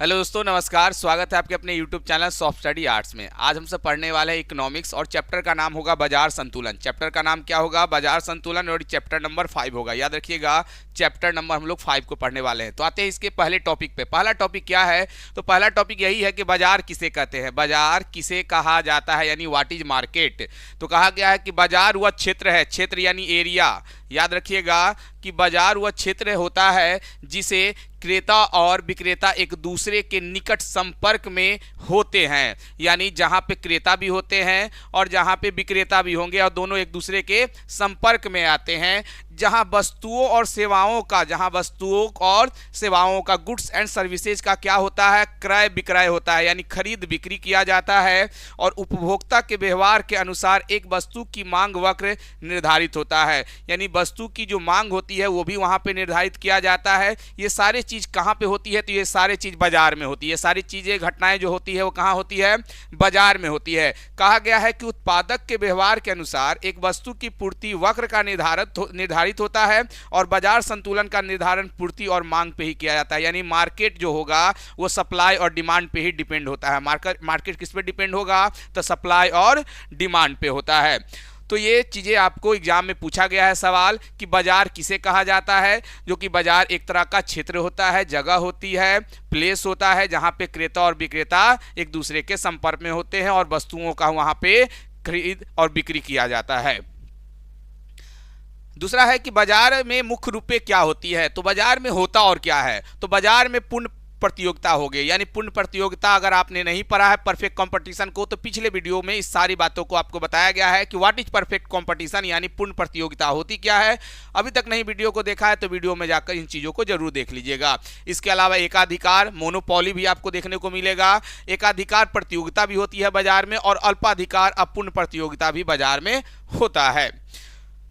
Hello दोस्तों, नमस्कार। स्वागत है आपके अपने YouTube channel soft study arts में। आज हम सब पढ़ने वाले हैं इकोनॉमिक्स और चैप्टर का नाम होगा बाजार संतुलन। चैप्टर का नाम क्या होगा? बाजार संतुलन, और चैप्टर नंबर 5 होगा। याद रखिएगा, चैप्टर नंबर हम लोग 5 को पढ़ने वाले हैं। तो आते हैं इसके पहले टॉपिक पे। पहला टॉपिक क्या है? तो पहला टॉपिक यही है कि बाजार किसे कहते हैं, बाजार किसे कहा जाता है, यानी व्हाट इज मार्केट। तो कहा गया है कि बाजार वह क्षेत्र है, क्षेत्र यानी एरिया। याद रखिएगा कि बाजार वह क्षेत्र होता है जिसे क्रेता और विक्रेता एक दूसरे के निकट संपर्क में होते हैं, यानी जहां पे क्रेता भी होते हैं और जहां पे विक्रेता भी होंगे और दोनों एक दूसरे के संपर्क में आते हैं, जहां वस्तुओं और सेवाओं का गुड्स एंड सर्विसेज का क्या होता है? क्रय विक्रय होता है, यानी खरीद बिक्री किया जाता है। और उपभोक्ता के व्यवहार के अनुसार एक वस्तु की मांग वक्र निर्धारित होता है, यानी वस्तु की जो मांग होती है वो भी वहां पे निर्धारित किया जाता है। ये सारे चीज कहां पे होती है? तो ये सारे चीज बाजार में होती है। सारी चीजें, घटनाएं जो होती है वो कहां होती है? बाजार में होती है। कहा गया है कि उत्पादक के व्यवहार के अनुसार एक वस्तु की पूर्ति वक्र का निर्धारित होता है और बाजार संतुलन का निर्धारण पूर्ति और मांग पे ही किया जाता है, यानी मार्केट जो होगा वो सप्लाई और डिमांड पे ही डिपेंड होता है। मार्केट किस पे डिपेंड होगा? तो सप्लाई और डिमांड पे होता है। तो ये चीजें आपको एग्जाम में पूछा गया है सवाल कि बाजार किसे कहा जाता है, जो कि बाजार एक तरह का क्षेत्र होता है, जगह होती है, प्लेस होता है जहां पे क्रेता और विक्रेता एक दूसरे के संपर्क में होते हैं और वस्तुओं का वहां पे खरीद और बिक्री किया जाता है। दूसरा है कि बाजार में मुख्य रूपे क्या होती है। तो बाजार में होता और क्या है? तो बाजार में पूर्ण प्रतियोगिता हो गई, यानी पूर्ण प्रतियोगिता। अगर आपने नहीं पढ़ा है परफेक्ट कंपटीशन को, तो पिछले वीडियो में इस सारी बातों को आपको बताया गया है कि व्हाट इज परफेक्ट कंपटीशन, यानी पूर्ण प्रतियोगिता होती क्या है। अभी तक नहीं वीडियो को देखा है तो वीडियो में जाकर इन चीजों को जरूर देख लीजिएगा। इसके अलावा एकाधिकार, मोनोपोली भी आपको देखने को मिलेगा। एकाधिकार प्रतियोगिता भी होती है बाजार में, और अल्पाधिकार अपूर्ण प्रतियोगिता भी बाजार में होता है।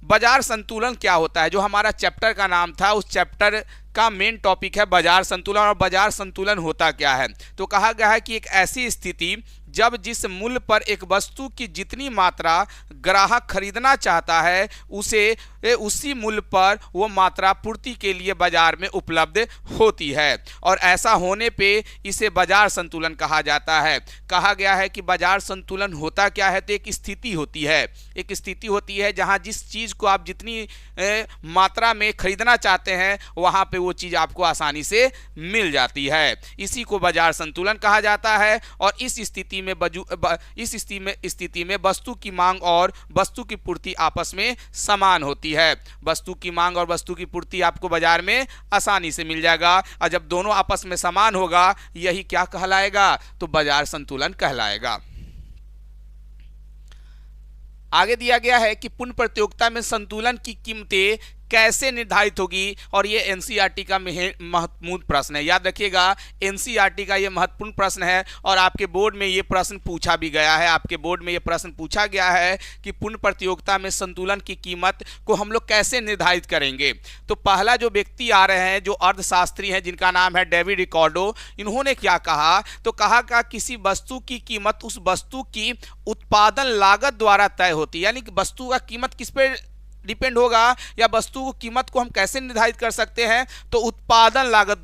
बाजार संतुलन क्या होता है? जो हमारा चैप्टर का नाम था, उस चैप्टर का मेन टॉपिक है बाजार संतुलन। और बाजार संतुलन होता क्या है? तो कहा गया है कि एक ऐसी स्थिति जब जिस मूल्य पर एक वस्तु की जितनी मात्रा ग्राहक खरीदना चाहता है उसी मूल्य पर वो मात्रा पूर्ति के लिए बाजार में उपलब्ध होती है, और ऐसा होने पे इसे बाजार संतुलन कहा जाता है। कहा गया है कि बाजार संतुलन होता क्या है? तो एक स्थिति होती है, एक स्थिति होती है जहां जिस चीज को आप जितनी मात्रा में खरीदना चाहते हैं वहां पे वो चीज आपको आसानी से मिल जाती है। इसी को बाजार संतुलन कहा जाता है। और इस स्थिति में वस्तु की मांग और वस्तु की पूर्ति आपस में समान होती है। वस्तु की मांग और वस्तु की पूर्ति आपको बाजार में आसानी से मिल जाएगा, और जब दोनों आपस में समान होगा यही क्या कहलाएगा? तो बाजार संतुलन कहलाएगा। आगे दिया गया है कि पूर्ण प्रतियोगिता में संतुलन की कीमतें कैसे निर्धारित होगी, और ये एनसीईआरटी का महत्वपूर्ण प्रश्न है। याद रखिएगा, एनसीईआरटी का ये महत्वपूर्ण प्रश्न है और आपके बोर्ड में ये प्रश्न पूछा भी गया है। आपके बोर्ड में ये प्रश्न पूछा गया है कि पूर्ण प्रतियोगिता में संतुलन की कीमत को हम लोग कैसे निर्धारित करेंगे। तो पहला जो व्यक्ति आ रहे हैं, जो अर्थशास्त्री हैं, जिनका नाम है डेविड रिकार्डो, इन्होंने क्या कहा? तो कहा कि किसी वस्तु की कीमत उस वस्तु की उत्पादन लागत द्वारा तय होती है, यानी कि वस्तु का कीमत किस पे डिपेंड होगा, या वस्तु की कीमत को हम कैसे निर्धारित कर सकते हैं? तो उत्पादन लागत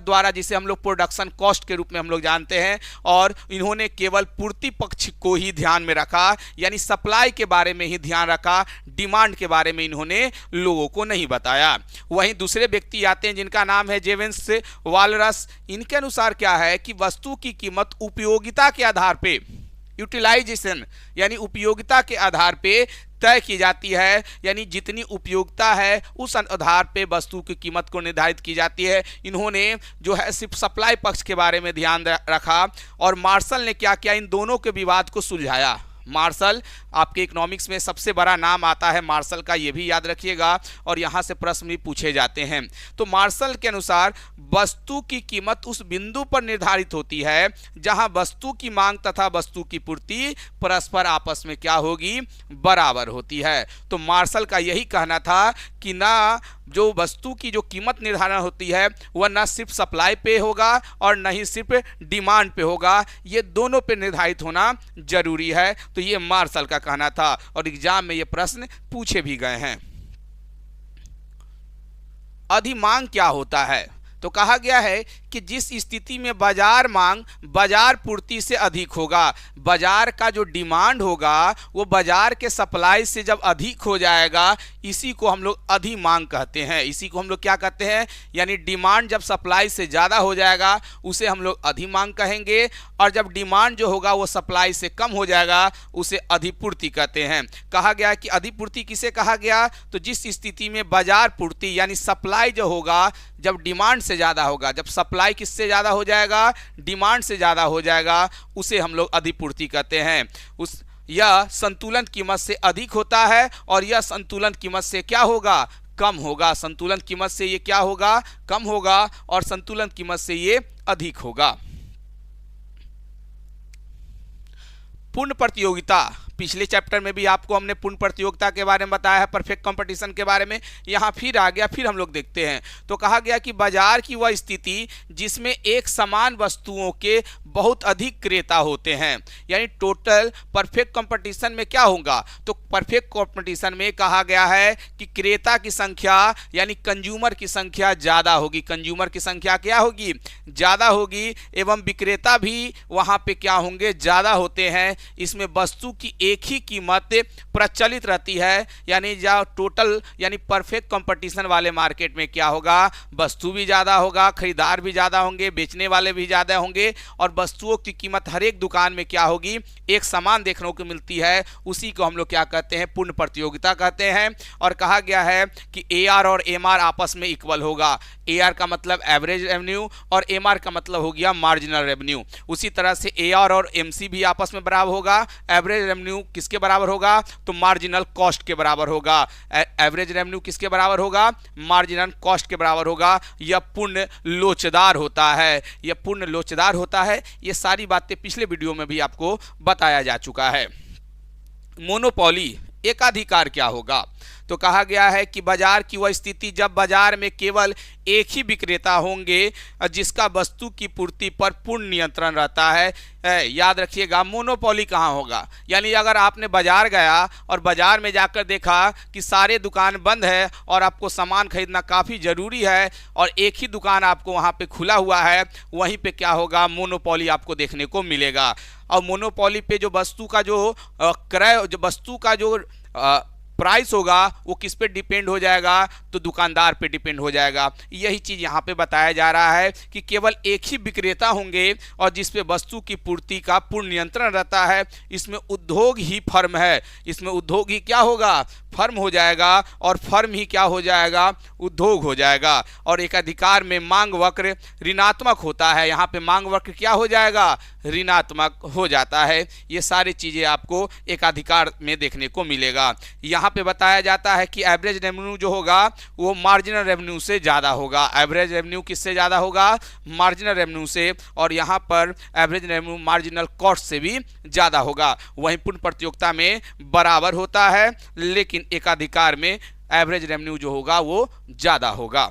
द्वारा, जिसे हम लोग प्रोडक्शन कॉस्ट के रूप में हम लोग जानते हैं। और इन्होंने केवल पूर्ति पक्ष को ही ध्यान में रखा, यानी सप्लाई के बारे में ही ध्यान रखा, डिमांड के बारे में इन्होंने लोगों को नहीं बताया। वहीं दूसरे व्यक्ति आते हैं जिनका नाम है जेम्स वालरस। इनके अनुसार क्या है कि वस्तु की कीमत उपयोगिता के आधार पे, यूटिलाइजेशन यानी उपयोगिता के आधार पे तय की जाती है, यानी जितनी उपयोगिता है उस आधार पे वस्तु की कीमत को निर्धारित की जाती है। इन्होंने जो है सिर्फ सप्लाई पक्ष के बारे में ध्यान रखा। और मार्शल ने क्या किया? इन दोनों के विवाद को सुलझाया। मार्शल, आपके इकोनॉमिक्स में सबसे बड़ा नाम आता है मार्शल का, ये भी याद रखिएगा, और यहाँ से प्रश्न भी पूछे जाते हैं। तो मार्शल के अनुसार वस्तु की कीमत उस बिंदु पर निर्धारित होती है जहां वस्तु की मांग तथा वस्तु की पूर्ति परस्पर आपस में क्या होगी? बराबर होती है। तो मार्शल का यही कहना था कि ना जो वस्तु की जो कीमत निर्धारण होती है वह न सिर्फ सप्लाई पे होगा और न ही सिर्फ डिमांड पे होगा, ये दोनों पे निर्धारित होना जरूरी है। तो ये मार्शल का कहना था और एग्जाम में ये प्रश्न पूछे भी गए हैं। अधिमांग क्या होता है? तो कहा गया है कि जिस स्थिति में बाजार मांग बाजार पूर्ति से अधिक होगा, बाजार का जो डिमांड होगा वो बाजार के सप्लाई से जब अधिक हो जाएगा, इसी को हम लोग अधिमांग कहते हैं। इसी को हम लोग क्या कहते हैं, यानी डिमांड जब सप्लाई से ज़्यादा हो जाएगा उसे हम लोग अधिमांग कहेंगे, और जब डिमांड जो होगा वो सप्लाई से कम हो जाएगा उसे अधिपूर्ति कहते हैं। कहा गया कि अधिपूर्ति किसे कहा गया, तो जिस स्थिति में बाजार पूर्ति यानी सप्लाई जो होगा जब डिमांड से ज़्यादा होगा, जब सप्लाई किससे ज़्यादा हो जाएगा, डिमांड से ज़्यादा हो जाएगा, उसे हम लोग अधिपूर्ति कहते हैं। यह संतुलन कीमत से अधिक होता है और यह संतुलन कीमत से क्या होगा, कम होगा। संतुलन कीमत से ये क्या होगा, कम होगा, और संतुलन कीमत से ये अधिक होगा। पूर्ण प्रतियोगिता, पिछले चैप्टर में भी आपको हमने पूर्ण प्रतियोगिता के बारे में बताया है, परफेक्ट कंपटीशन के बारे में। यहाँ फिर आ गया, फिर हम लोग देखते हैं। तो कहा गया कि बाजार की वह स्थिति जिसमें एक समान वस्तुओं के बहुत अधिक क्रेता होते हैं, यानी टोटल परफेक्ट कंपटीशन में क्या होगा, तो परफेक्ट कंपटीशन में कहा गया है कि क्रेता की संख्या यानी कंज्यूमर की संख्या ज़्यादा होगी। कंज्यूमर की संख्या क्या होगी, ज़्यादा होगी, एवं विक्रेता भी वहाँ पे क्या होंगे, ज़्यादा होते हैं। इसमें वस्तु की एक ही कीमत प्रचलित रहती है, यानी जो टोटल यानी परफेक्ट कंपटीशन वाले मार्केट में क्या होगा, वस्तु भी ज़्यादा होगा, खरीदार भी ज़्यादा होंगे, बेचने वाले भी ज़्यादा होंगे, और वस्तुओं की कीमत हर एक दुकान में क्या होगी, एक समान देखने को मिलती है। उसी को हम लोग क्या कहते हैं, पूर्ण प्रतियोगिता कहते हैं। और कहा गया है कि AR और MR आपस में इक्वल होगा। AR का मतलब एवरेज रेवेन्यू और MR का मतलब हो गया मार्जिनल रेवेन्यू। उसी तरह से AR और MC भी आपस में बराबर होगा। एवरेज रेवेन्यू किसके बराबर होगा, तो मार्जिनल कॉस्ट के बराबर होगा। एवरेज रेवेन्यू किसके बराबर होगा, मार्जिनल कॉस्ट के बराबर होगा। यह पूर्ण लोचदार होता है, यह पूर्ण लोचदार होता है। ये सारी बातें पिछले वीडियो में भी आपको बताया जा चुका है। मोनोपोली, एकाधिकार क्या होगा, तो कहा गया है कि बाजार की वह स्थिति जब बाजार में केवल एक ही विक्रेता होंगे जिसका वस्तु की पूर्ति पर पूर्ण नियंत्रण रहता है। याद रखिएगा, मोनोपोली कहाँ होगा, यानी अगर आपने बाजार गया और बाजार में जाकर देखा कि सारे दुकान बंद है और आपको सामान खरीदना काफ़ी ज़रूरी है और एक ही दुकान आपको वहाँ पे खुला हुआ है, वहीं पे क्या होगा, मोनोपोली आपको देखने को मिलेगा। और मोनोपोली पे जो वस्तु का जो क्रय, जो वस्तु का जो प्राइस होगा वो किस पे डिपेंड हो जाएगा, तो दुकानदार पे डिपेंड हो जाएगा। यही चीज़ यहाँ पे बताया जा रहा है कि केवल एक ही विक्रेता होंगे और जिस पे वस्तु की पूर्ति का पूर्ण नियंत्रण रहता है। इसमें उद्योग ही फर्म है, इसमें उद्योग ही क्या होगा, फर्म हो जाएगा, और फर्म ही क्या हो जाएगा, उद्योग हो जाएगा। और एकाधिकार में मांग वक्र ऋणात्मक होता है, यहाँ पे मांग वक्र क्या हो जाएगा, ऋणात्मक हो जाता है। ये सारी चीज़ें आपको एकाधिकार में देखने को मिलेगा। यहाँ पे बताया जाता है कि एवरेज रेवेन्यू जो होगा वो मार्जिनल रेवेन्यू से ज़्यादा होगा। एवरेज रेवेन्यू किससे ज़्यादा होगा, मार्जिनल रेवेन्यू से, और यहाँ पर एवरेज रेवेन्यू मार्जिनल कॉस्ट से भी ज़्यादा होगा। वहीं पूर्ण प्रतियोगिता में बराबर होता है, लेकिन एकाधिकार में एवरेज रेवेन्यू जो होगा वो ज़्यादा होगा।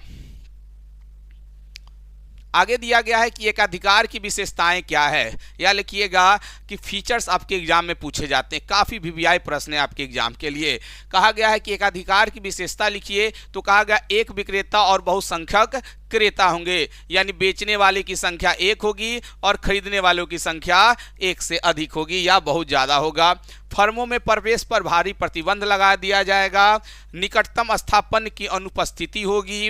आगे दिया गया है कि एकाधिकार की विशेषताएं क्या है, या लिखिएगा कि फीचर्स आपके एग्जाम में पूछे जाते हैं। काफ़ी VVI प्रश्न है आपके एग्जाम के लिए। कहा गया है कि एकाधिकार की विशेषता लिखिए, तो कहा गया एक विक्रेता और बहुसंख्यक क्रेता होंगे, यानी बेचने वाले की संख्या एक होगी और खरीदने वालों की संख्या एक से अधिक होगी या बहुत ज़्यादा होगा। फर्मों में प्रवेश पर भारी प्रतिबंध लगा दिया जाएगा। निकटतम स्थापन की अनुपस्थिति होगी।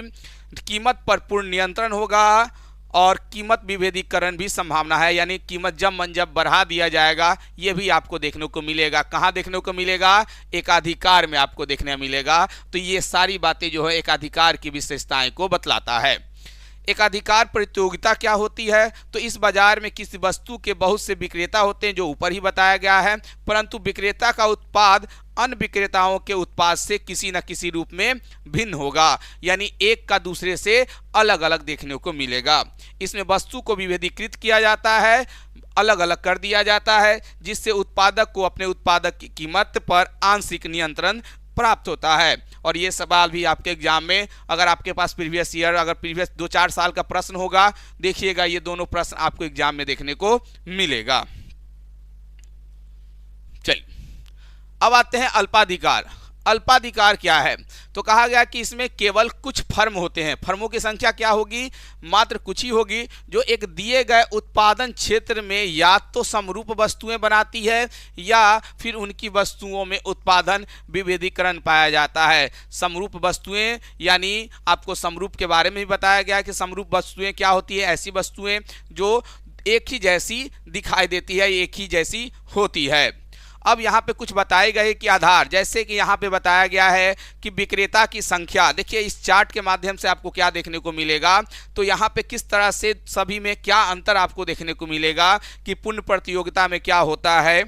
कीमत पर पूर्ण नियंत्रण होगा और कीमत विभेदीकरण भी संभावना है, यानी कीमत जब मन जब बढ़ा दिया जाएगा, ये भी आपको देखने को मिलेगा। कहाँ देखने को मिलेगा, एकाधिकार में आपको देखने मिलेगा। तो ये सारी बातें जो है एकाधिकार की विशेषताएं को बतलाता है। एकाधिकार प्रतियोगिता क्या होती है, तो इस बाजार में किसी वस्तु के बहुत से विक्रेता होते हैं, जो ऊपर ही बताया गया है, परंतु विक्रेता का उत्पाद अन्य विक्रेताओं के उत्पाद से किसी न किसी रूप में भिन्न होगा, यानी एक का दूसरे से अलग अलग देखने को मिलेगा। इसमें वस्तु को विभेदीकृत किया जाता है, अलग अलग कर दिया जाता है, जिससे उत्पादक को अपने उत्पादक की कीमत पर आंशिक नियंत्रण प्राप्त होता है। और ये सवाल भी आपके एग्जाम में, अगर आपके पास प्रीवियस ईयर, अगर प्रीवियस 2-4 साल का प्रश्न होगा, देखिएगा ये दोनों प्रश्न आपको एग्जाम में देखने को मिलेगा। चलिए अब आते हैं अल्पाधिकार। अल्पाधिकार क्या है? तो कहा गया कि इसमें केवल कुछ फर्म होते हैं। फर्मों की संख्या क्या होगी? मात्र कुछ ही होगी, जो एक दिए गए उत्पादन क्षेत्र में या तो समरूप वस्तुएं बनाती है या फिर उनकी वस्तुओं में उत्पादन विभेदीकरण पाया जाता है। समरूप वस्तुएं यानी आपको समरूप के बारे में भी बताया गया कि समरूप वस्तुएं क्या होती है? ऐसी वस्तुएं जो एक ही जैसी दिखाई देती है, एक ही जैसी होती है। अब यहाँ पे कुछ बताए गए कि आधार, जैसे कि यहाँ पे बताया गया है कि विक्रेता की संख्या। देखिए इस चार्ट के माध्यम से आपको क्या देखने को मिलेगा, तो यहाँ पे किस तरह से सभी में क्या अंतर आपको देखने को मिलेगा कि पूर्ण प्रतियोगिता में क्या होता है।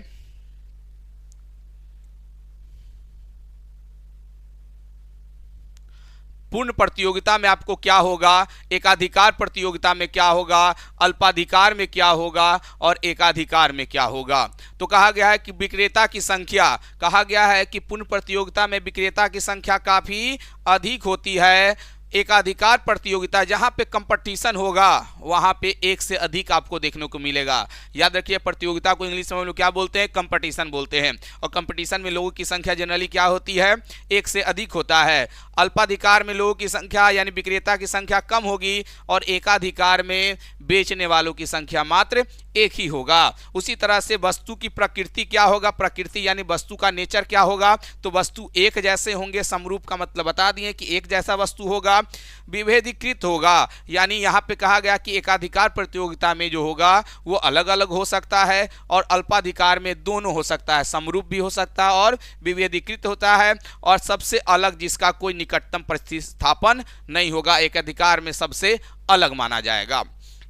पूर्ण प्रतियोगिता में आपको क्या होगा, एकाधिकार प्रतियोगिता में क्या होगा, अल्पाधिकार में क्या होगा और एकाधिकार में क्या होगा। तो कहा गया है कि विक्रेता की संख्या, कहा गया है कि पूर्ण प्रतियोगिता में विक्रेता की संख्या काफी अधिक होती है। एकाधिकार प्रतियोगिता जहां पे कंपटीशन होगा वहां पे एक से अधिक आपको देखने को मिलेगा। याद रखिए प्रतियोगिता को इंग्लिश में हम लोग क्या बोलते हैं? कंपटीशन बोलते हैं। और कंपटीशन में लोगों की संख्या जनरली क्या होती है? एक से अधिक होता है। अल्पाधिकार में लोगों की संख्या यानी विक्रेता की संख्या कम होगी और एकाधिकार में बेचने वालों की संख्या मात्र एक ही होगा। उसी तरह से वस्तु की प्रकृति क्या होगा? प्रकृति यानी वस्तु का नेचर क्या होगा? तो वस्तु एक जैसे होंगे। समरूप का मतलब बता दिए कि एक जैसा वस्तु होगा। विभेदीकृत होगा यानी यहाँ पे कहा गया कि एकाधिकार प्रतियोगिता में जो होगा वो अलग अलग हो सकता है और अल्पाधिकार में दोनों हो सकता है, समरूप भी हो सकता है और विभेदीकृत होता है। और सबसे अलग जिसका कोई निकटतम प्रतिस्थापन नहीं होगा, एकाधिकार में सबसे अलग माना जाएगा।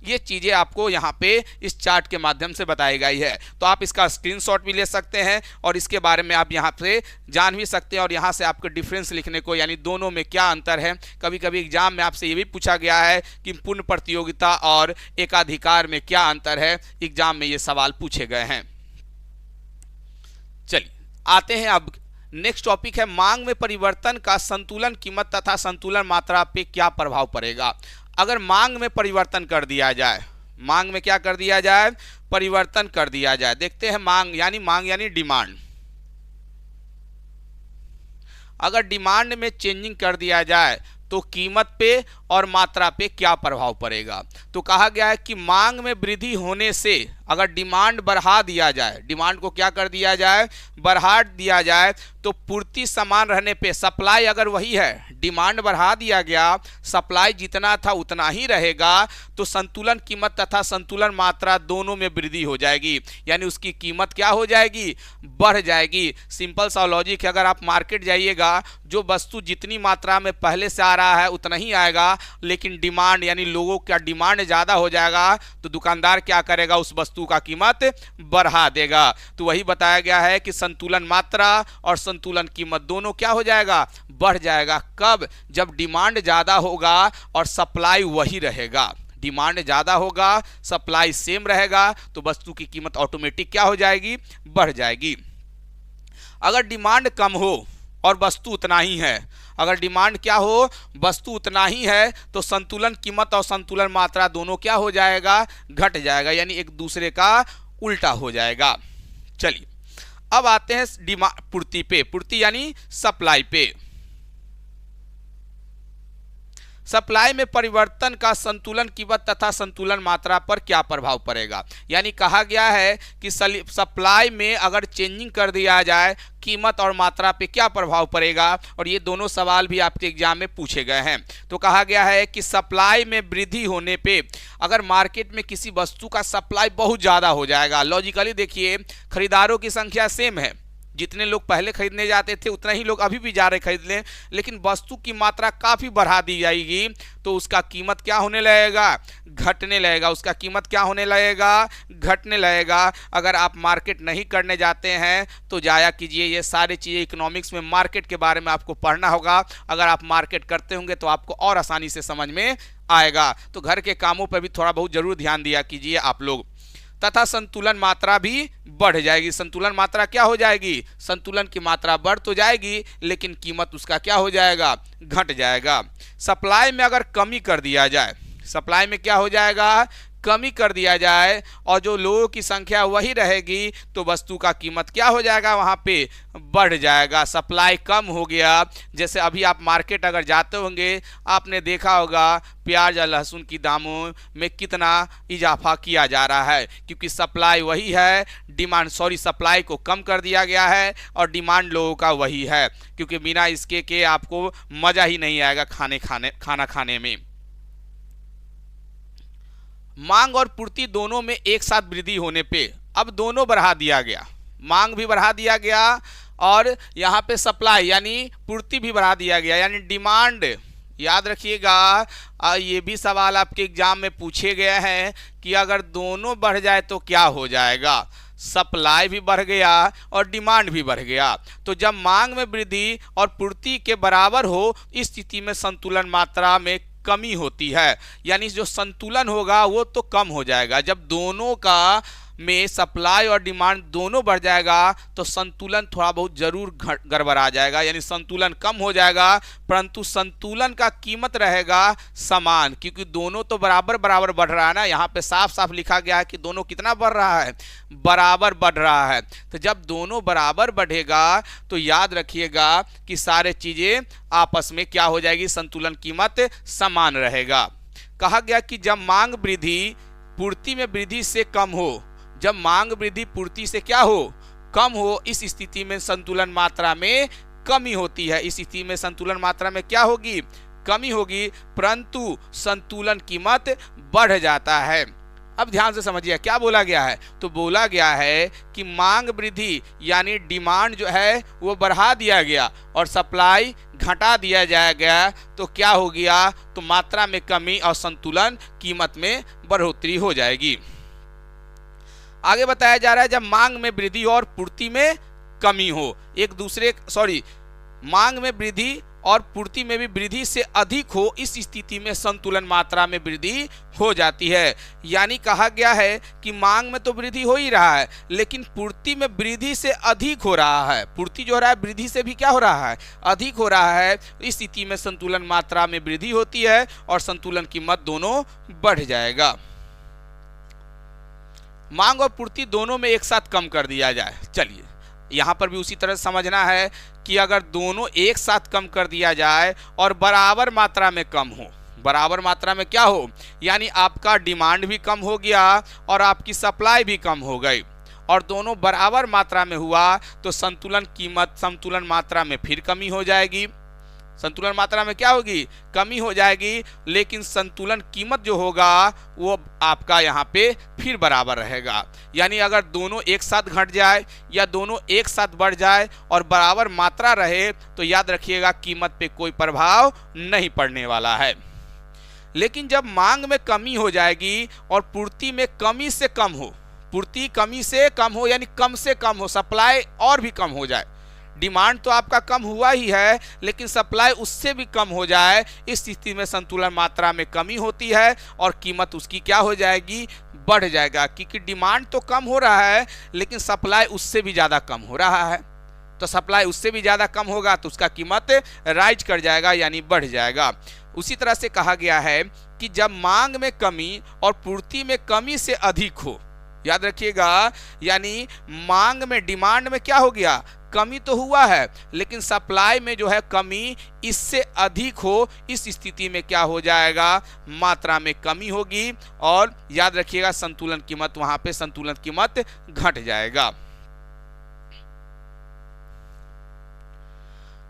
ये चीजें आपको यहाँ पे इस चार्ट के माध्यम से बताई गई है। तो आप इसका स्क्रीनशॉट भी ले सकते हैं और इसके बारे में आप यहाँ से जान भी सकते हैं और यहाँ से आपको डिफरेंस लिखने को यानी दोनों में क्या अंतर है। कभी कभी एग्जाम में आपसे ये भी पूछा गया है कि पूर्ण प्रतियोगिता और एकाधिकार में क्या अंतर है। एग्जाम में ये सवाल पूछे गए हैं। चलिए आते हैं अब नेक्स्ट टॉपिक है मांग में परिवर्तन का संतुलन कीमत तथा संतुलन मात्रा पे क्या प्रभाव पड़ेगा। अगर मांग में परिवर्तन कर दिया जाए, मांग में क्या कर दिया जाए? परिवर्तन कर दिया जाए। देखते हैं मांग यानी डिमांड। अगर डिमांड में चेंजिंग कर दिया जाए तो कीमत पे और मात्रा पे क्या प्रभाव पड़ेगा। तो कहा गया है कि मांग में वृद्धि होने से अगर डिमांड बढ़ा दिया जाए, डिमांड को क्या कर दिया जाए? बढ़ा दिया जाए, तो पूर्ति समान रहने पे, सप्लाई अगर वही है, डिमांड बढ़ा दिया गया, सप्लाई जितना था उतना ही रहेगा, तो संतुलन कीमत तथा संतुलन मात्रा दोनों में वृद्धि हो जाएगी। यानी उसकी कीमत क्या हो जाएगी? बढ़ जाएगी। सिंपल सा लॉजिक है, अगर आप मार्केट जाइएगा, जो वस्तु जितनी मात्रा में पहले से आ रहा है उतना ही आएगा, लेकिन डिमांड यानी लोगों का डिमांड ज़्यादा हो जाएगा, तो दुकानदार क्या करेगा? उस वस्तु का कीमत बढ़ा देगा। तो वही बताया गया है कि संतुलन मात्रा और संतुलन कीमत दोनों क्या हो जाएगा? बढ़ जाएगा। कब? जब डिमांड ज़्यादा होगा और सप्लाई वही रहेगा। डिमांड ज़्यादा होगा, सप्लाई सेम रहेगा, तो वस्तु की कीमत ऑटोमेटिक क्या हो जाएगी? बढ़ जाएगी। अगर डिमांड कम हो और वस्तु उतना ही है, अगर डिमांड क्या हो? वस्तु उतना ही है, तो संतुलन कीमत और संतुलन मात्रा दोनों क्या हो जाएगा? घट जाएगा, यानी एक दूसरे का उल्टा हो जाएगा। चलिए अब आते हैं पूर्ति पे। पूर्ति यानी सप्लाई पे। सप्लाई में परिवर्तन का संतुलन कीमत तथा संतुलन मात्रा पर क्या प्रभाव पड़ेगा। यानी कहा गया है कि सप्लाई में अगर चेंजिंग कर दिया जाए, कीमत और मात्रा पे क्या प्रभाव पड़ेगा। और ये दोनों सवाल भी आपके एग्जाम में पूछे गए हैं। तो कहा गया है कि सप्लाई में वृद्धि होने पे, अगर मार्केट में किसी वस्तु का सप्लाई बहुत ज़्यादा हो जाएगा, लॉजिकली देखिए खरीदारों की संख्या सेम है, जितने लोग पहले खरीदने जाते थे उतना ही लोग अभी भी जा रहे खरीदने, लेकिन वस्तु की मात्रा काफ़ी बढ़ा दी जाएगी, तो उसका कीमत क्या होने लगेगा? घटने लगेगा। उसका कीमत क्या होने लगेगा? घटने लगेगा। अगर आप मार्केट नहीं करने जाते हैं तो जाया कीजिए, ये सारी चीज़ें इकोनॉमिक्स में मार्केट के बारे में आपको पढ़ना होगा। अगर आप मार्केट करते होंगे तो आपको और आसानी से समझ में आएगा। तो घर के कामों पर भी थोड़ा बहुत जरूर ध्यान दिया कीजिए आप लोग। तथा संतुलन मात्रा भी बढ़ जाएगी। संतुलन मात्रा क्या हो जाएगी? संतुलन की मात्रा बढ़ तो जाएगी, लेकिन कीमत उसका क्या हो जाएगा? घट जाएगा। सप्लाई में अगर कमी कर दिया जाए, सप्लाई में क्या हो जाएगा? कमी कर दिया जाए और जो लोगों की संख्या वही रहेगी तो वस्तु का कीमत क्या हो जाएगा, वहाँ पे बढ़ जाएगा। सप्लाई कम हो गया, जैसे अभी आप मार्केट अगर जाते होंगे आपने देखा होगा प्याज और लहसुन की दामों में कितना इजाफा किया जा रहा है, क्योंकि सप्लाई वही है, सप्लाई को कम कर दिया गया है और डिमांड लोगों का वही है, क्योंकि बिना इसके के आपको मजा ही नहीं आएगा खाना खाने में। मांग और पूर्ति दोनों में एक साथ वृद्धि होने पे अब दोनों बढ़ा दिया गया, मांग भी बढ़ा दिया गया और यहाँ पे सप्लाई यानी पूर्ति भी बढ़ा दिया गया, यानी डिमांड। याद रखिएगा, ये भी सवाल आपके एग्जाम में पूछे गए हैं कि अगर दोनों बढ़ जाए तो क्या हो जाएगा, सप्लाई भी बढ़ गया और डिमांड भी बढ़ गया। तो जब मांग में वृद्धि और पूर्ति के बराबर हो, इस स्थिति में संतुलन मात्रा में कमी होती है, यानी जो संतुलन होगा वो तो कम हो जाएगा। जब दोनों का में सप्लाई और डिमांड दोनों बढ़ जाएगा तो संतुलन थोड़ा बहुत जरूर गड़बड़ा जाएगा, यानी संतुलन कम हो जाएगा, परंतु संतुलन का कीमत रहेगा समान, क्योंकि दोनों तो बराबर बराबर बढ़ रहा है ना। यहाँ पे साफ साफ लिखा गया है कि दोनों कितना बढ़ रहा है, बराबर बढ़ रहा है। तो जब दोनों बराबर बढ़ेगा तो याद रखिएगा कि सारे चीजें आपस में क्या हो जाएगी, संतुलन कीमत समान रहेगा। कहा गया कि जब मांग वृद्धि पूर्ति में वृद्धि से कम हो, जब मांग वृद्धि पूर्ति से क्या हो, कम हो, इस स्थिति में संतुलन मात्रा में कमी होती है। इस स्थिति में संतुलन मात्रा में क्या होगी, कमी होगी, परंतु संतुलन कीमत बढ़ जाता है। अब ध्यान से समझिए क्या बोला गया है, तो बोला गया है कि मांग वृद्धि यानी डिमांड जो है वो बढ़ा दिया गया और सप्लाई घटा दिया जाएगा, तो क्या हो गया, तो मात्रा में कमी और संतुलन कीमत में बढ़ोतरी हो जाएगी। आगे बताया जा रहा है जब मांग में वृद्धि और पूर्ति में कमी हो, मांग में वृद्धि और पूर्ति में भी वृद्धि से अधिक हो, इस स्थिति में संतुलन मात्रा में वृद्धि हो जाती है। यानी कहा गया है कि मांग में तो वृद्धि हो ही रहा है लेकिन पूर्ति में वृद्धि से अधिक हो रहा है, पूर्ति जो हो रहा है वृद्धि से भी क्या हो रहा है, अधिक हो रहा है। इस स्थिति में संतुलन मात्रा में वृद्धि होती है और संतुलन कीमत दोनों बढ़ जाएगा। मांग और पूर्ति दोनों में एक साथ कम कर दिया जाए। चलिए यहाँ पर भी उसी तरह समझना है कि अगर दोनों एक साथ कम कर दिया जाए और बराबर मात्रा में कम हो, बराबर मात्रा में क्या हो, यानी आपका डिमांड भी कम हो गया और आपकी सप्लाई भी कम हो गई और दोनों बराबर मात्रा में हुआ तो संतुलन मात्रा में फिर कमी हो जाएगी। संतुलन मात्रा में क्या होगी, कमी हो जाएगी, लेकिन संतुलन कीमत जो होगा वो आपका यहाँ पे फिर बराबर रहेगा। यानी अगर दोनों एक साथ घट जाए या दोनों एक साथ बढ़ जाए और बराबर मात्रा रहे तो याद रखिएगा कीमत पे कोई प्रभाव नहीं पड़ने वाला है। लेकिन जब मांग में कमी हो जाएगी और पूर्ति में कमी से कम हो, पूर्ति कमी से कम हो यानी कम से कम हो, सप्लाई और भी कम हो जाए, डिमांड तो आपका कम हुआ ही है लेकिन सप्लाई उससे भी कम हो जाए, इस स्थिति में संतुलन मात्रा में कमी होती है और कीमत उसकी क्या हो जाएगी, बढ़ जाएगा, क्योंकि डिमांड तो कम हो रहा है लेकिन सप्लाई उससे भी ज़्यादा कम हो रहा है। तो सप्लाई उससे भी ज़्यादा कम होगा तो उसका कीमत राइज कर जाएगा यानी बढ़ जाएगा। उसी तरह से कहा गया है कि जब मांग में कमी और पूर्ति में कमी से अधिक हो, याद रखिएगा, यानी मांग में डिमांड में क्या हो गया, कमी तो हुआ है लेकिन सप्लाई में जो है कमी इससे अधिक हो, इस स्थिति में क्या हो जाएगा, मात्रा में कमी होगी और याद रखिएगा संतुलन कीमत, वहां पे संतुलन कीमत घट जाएगा।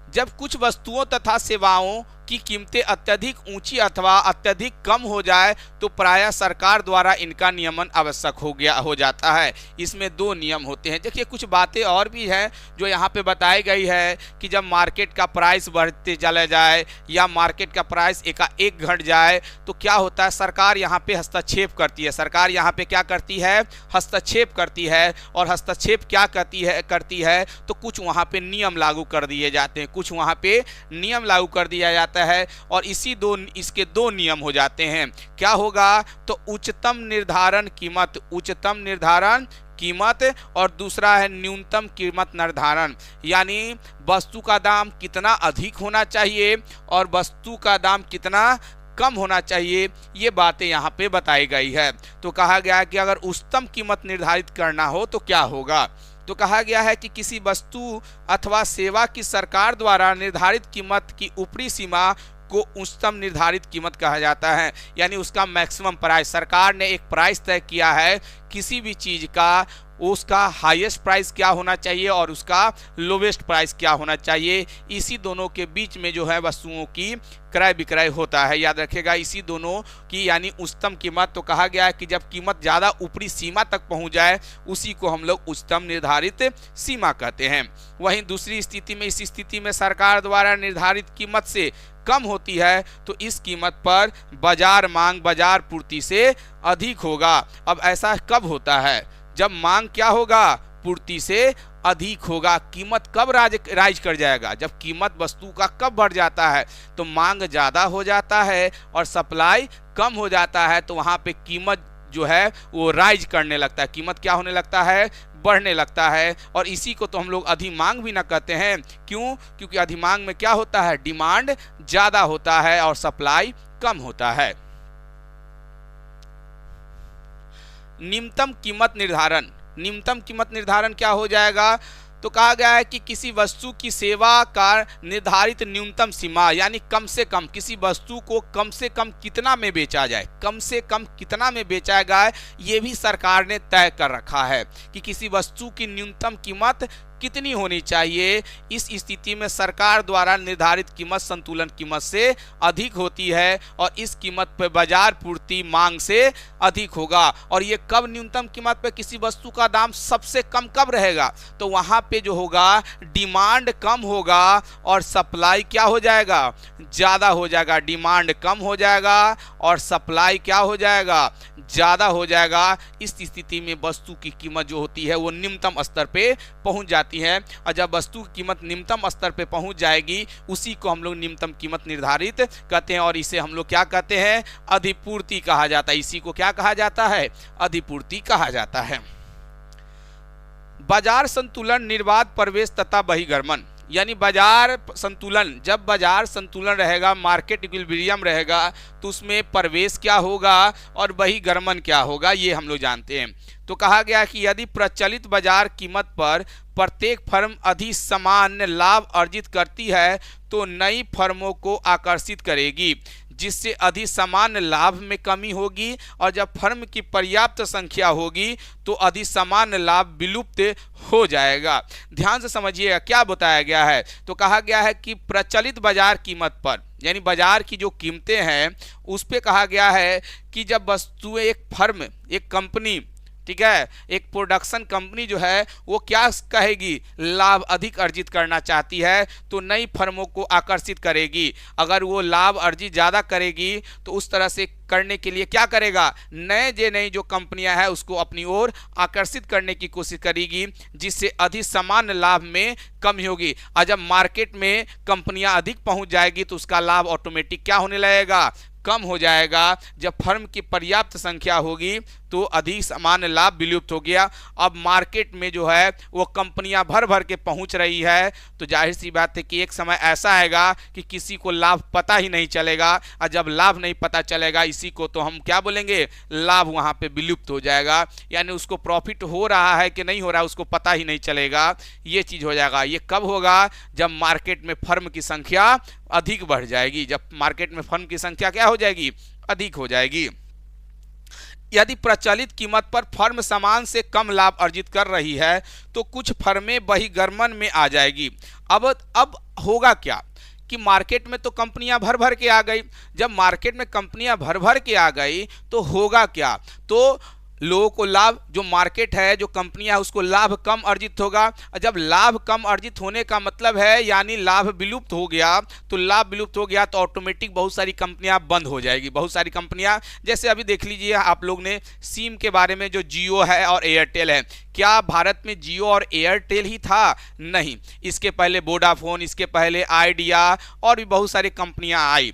जब कुछ वस्तुओं तथा सेवाओं की कीमतें अत्यधिक ऊंची अथवा अत्यधिक कम हो जाए तो प्रायः सरकार द्वारा इनका नियमन आवश्यक हो जाता है। इसमें दो नियम होते हैं। देखिए कुछ बातें और भी हैं जो यहाँ पे बताई गई है कि जब मार्केट का प्राइस बढ़ते चले जाए या मार्केट का प्राइस एकाएक घट जाए तो क्या होता है, सरकार यहाँ पे हस्तक्षेप करती है। सरकार यहाँ पे क्या करती है, हस्तक्षेप करती है। और हस्तक्षेप क्या करती है तो कुछ वहाँ पे नियम लागू कर दिए जाते हैं, कुछ वहाँ पे नियम लागू कर दिया जाता है और इसके दो नियम हो जाते हैं। क्या होगा तो उच्चतम निर्धारण कीमत और दूसरा है न्यूनतम कीमत निर्धारण, यानी वस्तु का दाम कितना अधिक होना चाहिए और वस्तु का दाम कितना कम होना चाहिए, ये बातें यहाँ पे बताई गई है। तो कहा गया है कि अगर उच्चतम कीमत निर्धारित करना हो तो क्या होगा। तो कहा गया है कि किसी वस्तु अथवा सेवा की सरकार द्वारा निर्धारित कीमत की ऊपरी सीमा को उच्चतम निर्धारित कीमत कहा जाता है, यानी उसका मैक्सिमम प्राइस। सरकार ने एक प्राइस तय किया है किसी भी चीज का, उसका हाईएस्ट प्राइस क्या होना चाहिए और उसका लोवेस्ट प्राइस क्या होना चाहिए। इसी दोनों के बीच में जो है वस्तुओं की क्रय विक्रय होता है, याद रखिएगा, इसी दोनों की यानी उच्चतम कीमत। तो कहा गया है कि जब कीमत ज़्यादा ऊपरी सीमा तक पहुंच जाए उसी को हम लोग उच्चतम निर्धारित सीमा कहते हैं। वहीं दूसरी स्थिति में, इस स्थिति में सरकार द्वारा निर्धारित कीमत से कम होती है तो इस कीमत पर बाजार मांग बाजार पूर्ति से अधिक होगा। अब ऐसा कब होता है? जब मांग क्या होगा? पूर्ति से अधिक होगा। कीमत कब राइज कर जाएगा? जब कीमत वस्तु का कब बढ़ जाता है? तो मांग ज़्यादा हो जाता है और सप्लाई कम हो जाता है, तो वहाँ पे कीमत जो है वो राइज करने लगता है। कीमत क्या होने लगता है? बढ़ने लगता है। और इसी को तो हम लोग अधिमांग भी ना कहते हैं। क्यों? क्योंकि अधिमांग में क्या होता है? डिमांड ज़्यादा होता है और सप्लाई कम होता है। न्यूनतम कीमत निर्धारण। न्यूनतम कीमत निर्धारण क्या हो जाएगा? तो कहा गया है कि किसी वस्तु की सेवा का निर्धारित न्यूनतम सीमा, यानी कम से कम किसी वस्तु को कम से कम कितना में बेचा जाए, कम से कम कितना में बेचा जाए, ये भी सरकार ने तय कर रखा है कि किसी वस्तु की न्यूनतम कीमत कितनी होनी चाहिए। इस स्थिति में सरकार द्वारा निर्धारित कीमत संतुलन कीमत से अधिक होती है और इस कीमत पर बाजार पूर्ति मांग से अधिक होगा। और ये कब न्यूनतम कीमत पर किसी वस्तु का दाम सबसे कम कब रहेगा? तो वहाँ पे जो होगा डिमांड कम होगा और सप्लाई क्या हो जाएगा? ज़्यादा हो जाएगा। डिमांड कम हो जाएगा और सप्लाई क्या हो जाएगा? ज़्यादा हो जाएगा। इस स्थिति में वस्तु की कीमत जो होती है वो निम्नतम स्तर पे पहुंच जाती है। और जब वस्तु की कीमत निम्नतम स्तर पे पहुंच जाएगी उसी को हम लोग निम्नतम कीमत निर्धारित कहते हैं और इसे हम लोग क्या कहते हैं? अधिपूर्ति कहा जाता है। इसी को क्या कहा जाता है? अधिपूर्ति कहा जाता है। बाजार संतुलन, निर्बाध प्रवेश तथा बहिर्गमन, यानी बाजार संतुलन। जब बाजार संतुलन रहेगा, मार्केट इक्विलिब्रियम रहेगा, तो उसमें प्रवेश क्या होगा और बहिर्गमन क्या होगा, ये हम लोग जानते हैं। तो कहा गया कि यदि प्रचलित बाजार कीमत पर प्रत्येक फर्म अधिक सामान्य लाभ अर्जित करती है तो नई फर्मों को आकर्षित करेगी, जिससे अधिक सामान्य लाभ में कमी होगी। और जब फर्म की पर्याप्त संख्या होगी तो अधिक सामान्य लाभ विलुप्त हो जाएगा। ध्यान से समझिएगा क्या बताया गया है। तो कहा गया है कि प्रचलित बाजार कीमत पर, यानी बाजार की जो कीमतें हैं उस पे कहा गया है कि जब वस्तुएं, एक फर्म, एक कंपनी, ठीक है, एक प्रोडक्शन कंपनी जो है वो क्या कहेगी? लाभ अधिक अर्जित करना चाहती है तो नई फर्मों को आकर्षित करेगी। अगर वो लाभ अर्जित ज़्यादा करेगी तो उस तरह से करने के लिए क्या करेगा? नई जो कंपनियां हैं उसको अपनी ओर आकर्षित करने की कोशिश करेगी, जिससे अधिक सामान्य लाभ में कमी होगी। और जब मार्केट में कंपनियां अधिक पहुंच जाएगी तो उसका लाभ ऑटोमेटिक क्या होने लगेगा? कम हो जाएगा। जब फर्म की पर्याप्त संख्या होगी तो अधिक सामान्य लाभ विलुप्त हो गया। अब मार्केट में जो है वो कंपनियां भर भर के पहुंच रही है, तो जाहिर सी बात है कि एक समय ऐसा आएगा कि किसी को लाभ पता ही नहीं चलेगा। और जब लाभ नहीं पता चलेगा, इसी को तो हम क्या बोलेंगे? लाभ वहां पे विलुप्त हो जाएगा, यानी उसको प्रॉफिट हो रहा है कि नहीं हो रहा है उसको पता ही नहीं चलेगा। ये चीज हो जाएगा। ये कब होगा? जब मार्केट में फर्म की संख्या अधिक बढ़ जाएगी। जब मार्केट में फर्म की संख्या क्या हो जाएगी? अधिक हो जाएगी। यदि प्रचलित कीमत पर फर्म समान से कम लाभ अर्जित कर रही है तो कुछ फर्में बहिर्गमन में आ जाएगी। अब होगा क्या कि मार्केट में तो कंपनियां भर भर के आ गई। जब मार्केट में कंपनियां भर भर के आ गई तो होगा क्या? तो लोगों को लाभ, जो मार्केट है, जो कंपनियां है, उसको लाभ कम अर्जित होगा। और जब लाभ कम अर्जित होने का मतलब है यानी लाभ विलुप्त हो गया, तो लाभ विलुप्त हो गया तो ऑटोमेटिक बहुत सारी कंपनियां बंद हो जाएगी। बहुत सारी कंपनियां, जैसे अभी देख लीजिए आप लोग ने सिम के बारे में, जो जियो है और एयरटेल है, क्या भारत में जियो और एयरटेल ही था? नहीं, इसके पहले वोडाफोन, इसके पहले आइडिया और भी बहुत सारी कंपनियां आई।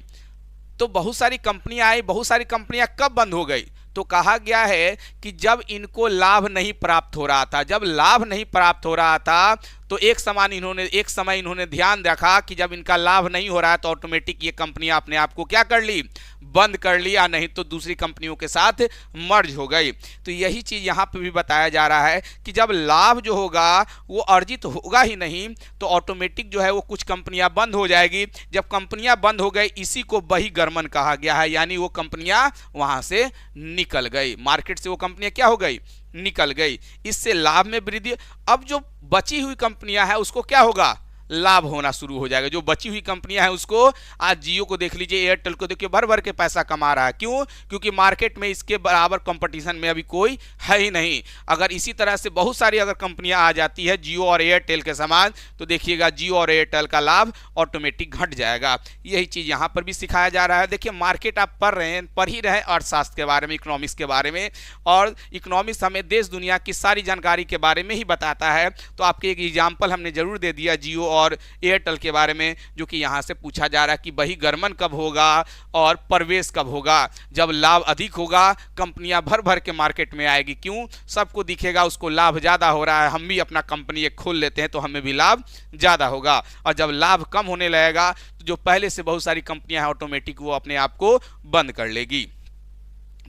तो बहुत सारी कंपनियां आई, बहुत सारी कंपनियां कब बंद हो गई? तो कहा गया है कि जब इनको लाभ नहीं प्राप्त हो रहा था। जब लाभ नहीं प्राप्त हो रहा था तो एक समय इन्होंने ध्यान रखा कि जब इनका लाभ नहीं हो रहा है तो ऑटोमेटिक ये कंपनियां अपने आप को क्या कर ली, बंद कर लिया, नहीं तो दूसरी कंपनियों के साथ मर्ज हो गई। तो यही चीज यहां पे भी बताया जा रहा है कि जब लाभ जो होगा वो अर्जित होगा ही नहीं तो ऑटोमेटिक जो है वो कुछ कंपनियां बंद हो जाएगी। जब कंपनियां बंद हो गई इसी को बहिर्गमन कहा गया है, यानी वो कंपनियां वहां से निकल गई, मार्केट से वो कंपनियां क्या हो गई, निकल गई। इससे लाभ में वृद्धि। अब जो बची हुई कंपनियां हैं उसको क्या होगा, लाभ होना शुरू हो जाएगा। जो बची हुई कंपनियां हैं उसको, आज जियो को देख लीजिए, एयरटेल को देखिए, भर भर के पैसा कमा रहा है। क्यों? क्योंकि मार्केट में इसके बराबर कंपटीशन में अभी कोई है ही नहीं। अगर इसी तरह से बहुत सारी अगर कंपनियां आ जाती है जियो और एयरटेल के समान, तो देखिएगा जियो और एयरटेल का लाभ ऑटोमेटिक घट जाएगा। यही चीज यहां पर भी सिखाया जा रहा है। देखिए मार्केट आप पढ़ ही रहे अर्थशास्त्र के बारे में, इकोनॉमिक्स के बारे में, और इकोनॉमिक्स हमें देश दुनिया की सारी जानकारी के बारे में ही बताता है। तो आपके एक एग्जाम्पल हमने जरूर दे दिया जियो और एयरटेल के बारे में, जो कि यहां से पूछा जा रहा है कि बहिर्गमन कब होगा और प्रवेश कब होगा। जब लाभ अधिक होगा कंपनियां भर भर के मार्केट में आएगी। क्यों? सबको दिखेगा उसको लाभ ज्यादा हो रहा है, हम भी अपना कंपनी एक खोल लेते हैं तो हमें भी लाभ ज्यादा होगा। और जब लाभ कम होने लगेगा तो जो पहले से बहुत सारी कंपनियां हैं ऑटोमेटिक वो अपने आप को बंद कर लेगी।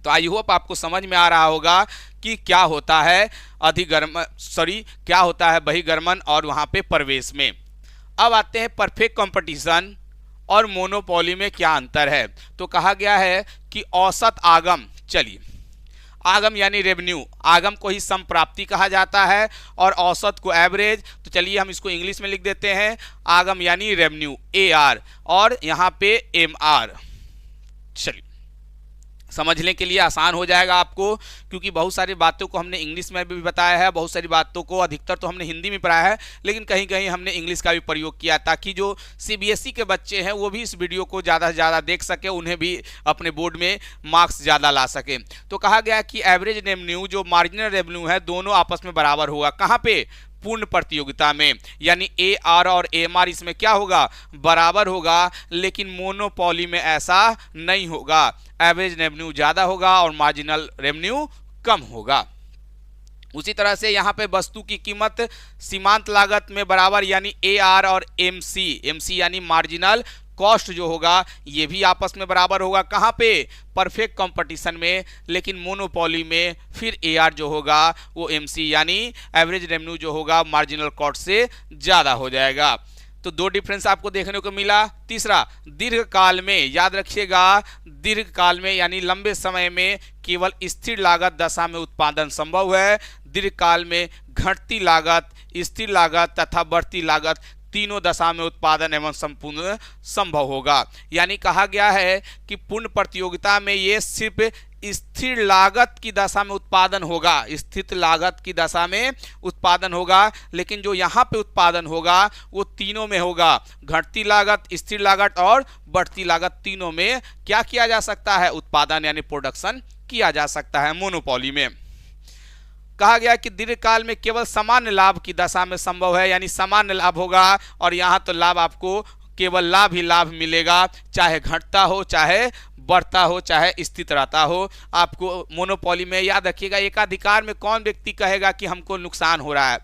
तो आई होप आपको समझ में आ रहा होगा कि क्या होता है क्या होता है बहिर्गमन और वहां पे प्रवेश में। अब आते हैं परफेक्ट कंपटीशन और मोनोपोली में क्या अंतर है। तो कहा गया है कि औसत आगम, चलिए आगम यानी रेवेन्यू, आगम को ही संप्राप्ति कहा जाता है और औसत को एवरेज। तो चलिए हम इसको इंग्लिश में लिख देते हैं, आगम यानी रेवेन्यू AR और यहाँ पे MR। चलिए समझने के लिए आसान हो जाएगा आपको, क्योंकि बहुत सारी बातों को हमने इंग्लिश में भी बताया है, बहुत सारी बातों को अधिकतर तो हमने हिंदी में पढ़ाया है, लेकिन कहीं कहीं हमने इंग्लिश का भी प्रयोग किया ताकि जो CBSE के बच्चे हैं वो भी इस वीडियो को ज़्यादा से ज़्यादा देख सके, उन्हें भी अपने बोर्ड में मार्क्स ज़्यादा ला सके। तो कहा गया कि एवरेज रेवेन्यू जो मार्जिनल रेवेन्यू है दोनों आपस में बराबर होगा। कहाँ पे? पूर्ण प्रतियोगिता में, यानी AR और MR इसमें क्या होगा, बराबर होगा। लेकिन मोनोपोली में ऐसा नहीं होगा, एवरेज रेवेन्यू ज्यादा होगा और मार्जिनल रेवेन्यू कम होगा। उसी तरह से यहाँ पे वस्तु की कीमत सीमांत लागत में बराबर, यानी AR और MC यानी मार्जिनल कॉस्ट जो होगा ये भी आपस में बराबर होगा। कहाँ पे? परफेक्ट कंपटीशन में। लेकिन मोनोपोली में फिर AR जो होगा वो MC यानी एवरेज रेवेन्यू जो होगा मार्जिनल कॉस्ट से ज़्यादा हो जाएगा। तो दो डिफरेंस आपको देखने को मिला। तीसरा, दीर्घकाल में, याद रखिएगा दीर्घकाल में यानी लंबे समय में केवल स्थिर लागत दशा में उत्पादन संभव है। दीर्घकाल में घटती लागत, स्थिर लागत तथा बढ़ती लागत तीनों दशा में उत्पादन एवं संपूर्ण संभव होगा। यानी कहा गया है कि पूर्ण प्रतियोगिता में ये सिर्फ स्थिर लागत की दशा में उत्पादन होगा, स्थिर लागत की दशा में उत्पादन होगा। लेकिन जो यहाँ पे उत्पादन होगा वो तीनों में होगा, घटती लागत, स्थिर लागत और बढ़ती लागत तीनों में क्या किया जा सकता है, उत्पादन यानी प्रोडक्शन किया जा सकता है मोनोपोली में। कहा गया कि दीर्घकाल में केवल सामान्य लाभ की दशा में संभव है, यानी सामान्य लाभ होगा और यहाँ तो लाभ आपको केवल लाभ ही लाभ मिलेगा, चाहे घटता हो, चाहे बढ़ता हो, चाहे स्थित रहता हो। आपको मोनोपोली में याद रखिएगा एकाधिकार में कौन व्यक्ति कहेगा कि हमको नुकसान हो रहा है।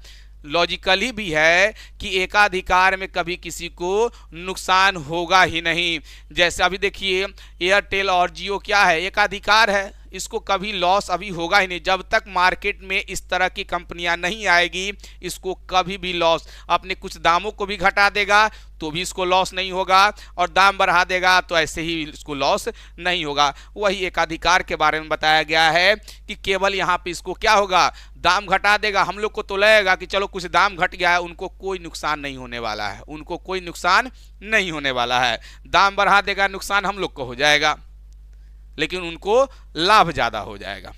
लॉजिकली भी है कि एकाधिकार में कभी किसी को नुकसान होगा ही नहीं। जैसे अभी देखिए एयरटेल और जियो क्या है, एकाधिकार है, इसको कभी लॉस अभी होगा ही नहीं। जब तक मार्केट में इस तरह की कंपनियां नहीं आएगी इसको कभी भी लॉस, अपने कुछ दामों को भी घटा देगा तो भी इसको लॉस नहीं होगा और दाम बढ़ा देगा तो ऐसे ही इसको लॉस नहीं होगा। वही एकाधिकार के बारे में बताया गया है कि केवल यहाँ पे इसको क्या होगा, दाम घटा देगा। हम लोग को तो लगेगा कि चलो कुछ दाम घट गया है, उनको कोई नुकसान नहीं होने वाला है, उनको कोई नुकसान नहीं होने वाला है। दाम बढ़ा देगा, नुकसान हम लोग को हो जाएगा, लेकिन उनको लाभ ज्यादा हो जाएगा।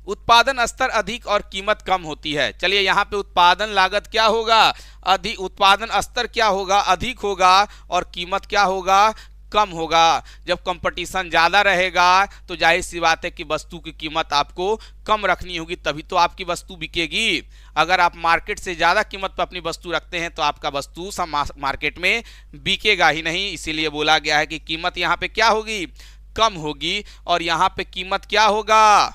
उत्पादन स्तर अधिक और कीमत कम होती है। चलिए यहाँ पे उत्पादन लागत क्या होगा, अधिक, उत्पादन स्तर क्या होगा, अधिक होगा और कीमत क्या होगा, कम होगा। जब कंपटीशन ज़्यादा रहेगा तो जाहिर सी बात है कि वस्तु की कीमत आपको कम रखनी होगी, तभी तो आपकी वस्तु बिकेगी। अगर आप मार्केट से ज़्यादा कीमत पर अपनी वस्तु रखते हैं तो आपका वस्तु मार्केट में बिकेगा ही नहीं। इसीलिए बोला गया है कि कीमत यहाँ पे क्या होगी, कम होगी और यहाँ पे कीमत क्या होगा,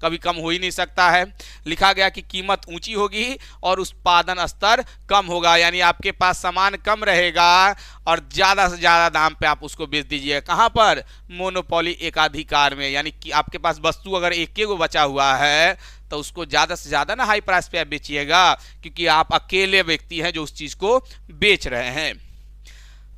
कभी कम हो ही नहीं सकता है। लिखा गया कि कीमत ऊंची होगी और उत्पादन स्तर कम होगा, यानी आपके पास सामान कम रहेगा और ज़्यादा से ज़्यादा दाम पे आप उसको बेच दीजिए। कहाँ पर? मोनोपोली एकाधिकार में, यानी कि आपके पास वस्तु अगर एक गो बचा हुआ है तो उसको ज़्यादा से ज़्यादा ना हाई प्राइस पे आप बेचिएगा, क्योंकि आप अकेले व्यक्ति हैं जो उस चीज़ को बेच रहे हैं।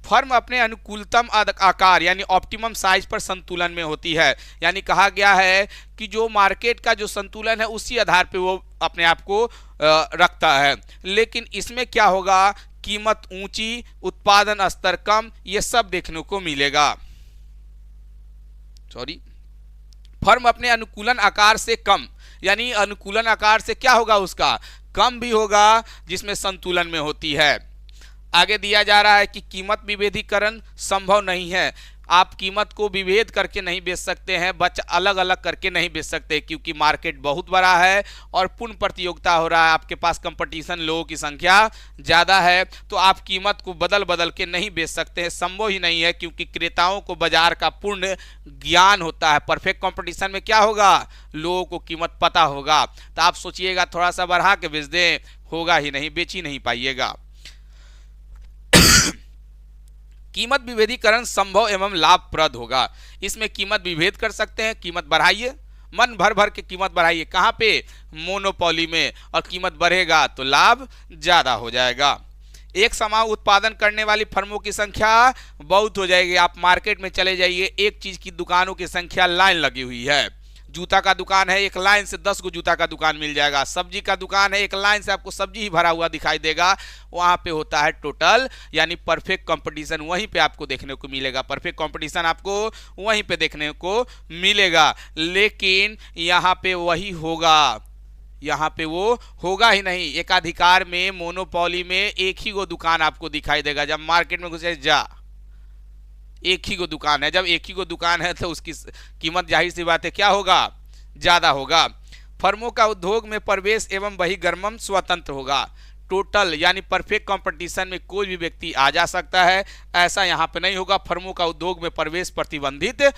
फर्म अपने अनुकूलतम आकार यानी ऑप्टिमम साइज पर संतुलन में होती है, यानी कहा गया है कि जो मार्केट का जो संतुलन है उसी आधार पे वो अपने आप को रखता है। लेकिन इसमें क्या होगा? कीमत ऊंची, उत्पादन स्तर कम, ये सब देखने को मिलेगा। फर्म अपने अनुकूलन आकार से कम, यानी अनुकूलन आकार से क्या होगा? उसका कम भी होगा, जिसमें संतुलन में होती है। आगे दिया जा रहा है कि कीमत विभेदीकरण संभव नहीं है। आप कीमत को विभेद करके नहीं बेच सकते हैं, अलग अलग करके नहीं बेच सकते, क्योंकि मार्केट बहुत बड़ा है और पूर्ण प्रतियोगिता हो रहा है। आपके पास कंपटीशन, लोगों की संख्या ज़्यादा है, तो आप कीमत को बदल बदल के नहीं बेच सकते हैं, संभव ही नहीं है, क्योंकि क्रेताओं को बाजार का पूर्ण ज्ञान होता है। परफेक्ट कंपटीशन में क्या होगा? लोगों को कीमत पता होगा। तो आप सोचिएगा थोड़ा सा बढ़ा के बेच दें, होगा ही नहीं, बेच ही नहीं पाइएगा। कीमत विभेदीकरण संभव एवं लाभप्रद होगा। इसमें कीमत विभेद कर सकते हैं, कीमत बढ़ाइए, मन भर भर के कीमत बढ़ाइए। कहाँ पे? मोनोपोली में। और कीमत बढ़ेगा तो लाभ ज़्यादा हो जाएगा। एक समान उत्पादन करने वाली फर्मों की संख्या बहुत हो जाएगी। आप मार्केट में चले जाइए, एक चीज़ की दुकानों की संख्या लाइन लगी हुई है। जूता का दुकान है, एक लाइन से 10 गो जूता का दुकान मिल जाएगा। सब्जी का दुकान है, एक लाइन से आपको सब्जी ही भरा हुआ दिखाई देगा। वहाँ पे होता है टोटल, यानी परफेक्ट कंपटीशन वहीं पे आपको देखने को मिलेगा। परफेक्ट कंपटीशन आपको वहीं पे देखने को मिलेगा। लेकिन यहाँ पे वही होगा, यहाँ पे वो होगा ही नहीं। एकाधिकार में, मोनोपोली में एक ही गो दुकान आपको दिखाई देगा। जब मार्केट में घुसे जा, एक ही को दुकान है। जब एक ही को दुकान है तो उसकी कीमत जाहिर सी बात है क्या होगा? ज़्यादा होगा। फर्मों का उद्योग में प्रवेश एवं बहिर्गमन स्वतंत्र होगा। टोटल यानी परफेक्ट कंपटीशन में कोई भी व्यक्ति आ जा सकता है, ऐसा यहाँ पे नहीं होगा। फर्मों का उद्योग में प्रवेश प्रतिबंधित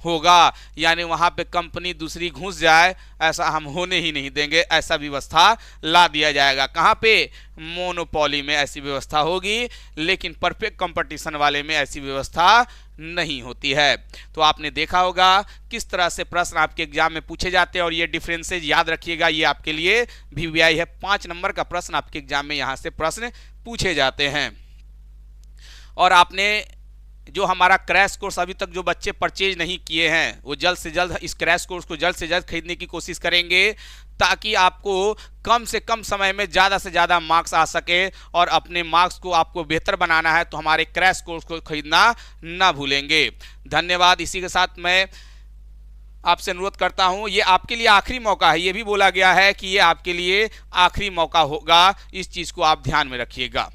होगा, यानी वहाँ पे कंपनी दूसरी घुस जाए ऐसा हम होने ही नहीं देंगे। ऐसा व्यवस्था ला दिया जाएगा। कहाँ पे? मोनोपोली में ऐसी व्यवस्था होगी, लेकिन परफेक्ट कंपटीशन वाले में ऐसी व्यवस्था नहीं होती है। तो आपने देखा होगा किस तरह से प्रश्न आपके एग्जाम में पूछे जाते हैं, और ये डिफरेंसेज याद रखिएगा, ये आपके लिए VVI है। 5 नंबर का प्रश्न आपके एग्जाम में यहाँ से प्रश्न पूछे जाते हैं। और आपने जो हमारा क्रैश कोर्स अभी तक जो बच्चे परचेज नहीं किए हैं, वो जल्द से जल्द इस क्रैश कोर्स को जल्द से जल्द खरीदने की कोशिश करेंगे, ताकि आपको कम से कम समय में ज़्यादा से ज़्यादा मार्क्स आ सके। और अपने मार्क्स को आपको बेहतर बनाना है तो हमारे क्रैश कोर्स को खरीदना ना भूलेंगे। धन्यवाद। इसी के साथ मैं आपसे अनुरोध करता हूँ, ये आपके लिए आखिरी मौका है। ये भी बोला गया है कि ये आपके लिए आखिरी मौका होगा, इस चीज़ को आप ध्यान में रखिएगा।